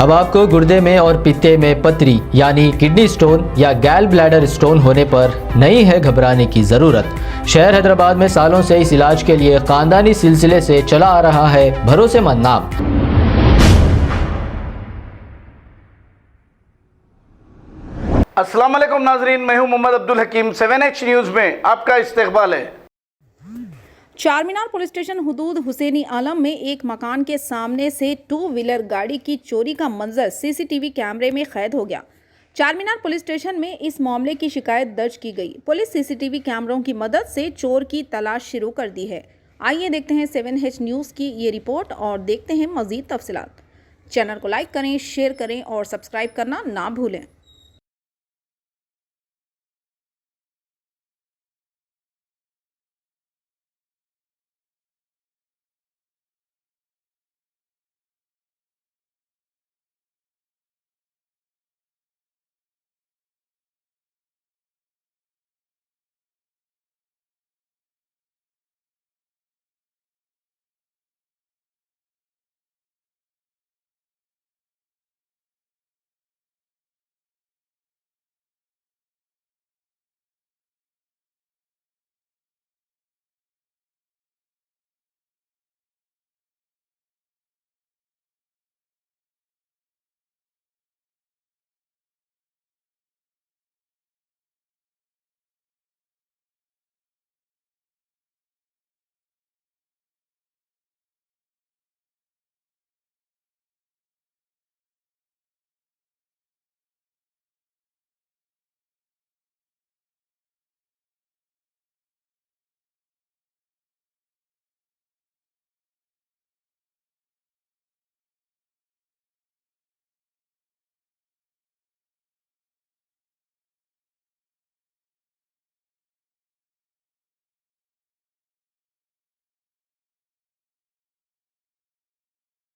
अब आपको गुर्दे में और पित्ते में पथरी यानी किडनी स्टोन या गैल ब्लैडर स्टोन होने पर नहीं है घबराने की ज़रूरत। शहर हैदराबाद में सालों से इस इलाज के लिए खानदानी सिलसिले से चला आ रहा है भरोसेमंद नाम। अस्सलाम वालेकुम नाजरीन, मैं हूं मोहम्मद अब्दुल हकीम। 7H न्यूज़ में आपका इस्तकबाल है। चारमीनार पुलिस स्टेशन हुदूद हुसैनी आलम में एक मकान के सामने से 2 व्हीलर गाड़ी की चोरी का मंजर सीसीटीवी कैमरे में कैद हो गया। चारमीनार पुलिस स्टेशन में इस मामले की शिकायत दर्ज की गई। पुलिस सीसीटीवी कैमरों की मदद से चोर की तलाश शुरू कर दी है। आइए देखते हैं 7H न्यूज़ की ये रिपोर्ट और देखते हैं मजीद तफसीलात। चैनल को लाइक करें, शेयर करें और सब्सक्राइब करना ना भूलें।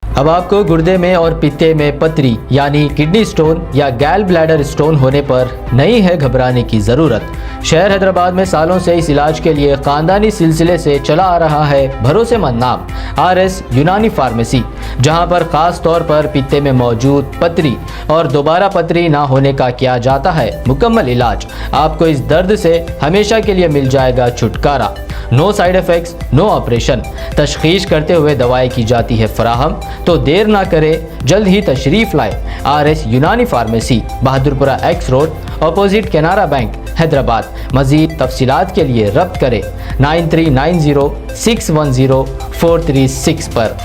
अब आपको गुर्दे में और पित्ते में पथरी यानी किडनी स्टोन या गैल ब्लैडर स्टोन होने पर नहीं है घबराने की ज़रूरत। शहर हैदराबाद में सालों से इस इलाज के लिए खानदानी सिलसिले से चला आ रहा है भरोसेमंद नाम RS यूनानी फार्मेसी, जहां पर खास तौर पर पित्ते में मौजूद पथरी और दोबारा पथरी ना होने का किया जाता है मुकम्मल इलाज। आपको इस दर्द से हमेशा के लिए मिल जाएगा छुटकारा। No side effects, no operation. तशखीस करते हुए दवाएं की जाती है फराहम। तो देर ना करें, जल्द ही तशरीफ लाए RS यूनानी pharmacy, Bahadurpura X road, opposite Canara bank, Hyderabad. मजीद तफसीलात के लिए रब्त करें 9390610436 पर।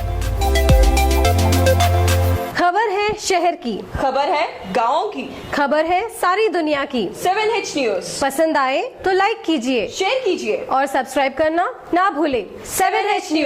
खबर है शहर की, खबर है गाँव की, खबर है सारी दुनिया की। 7H न्यूज़ पसंद आए तो लाइक कीजिए, शेयर कीजिए और सब्सक्राइब करना ना भूलें। 7H news.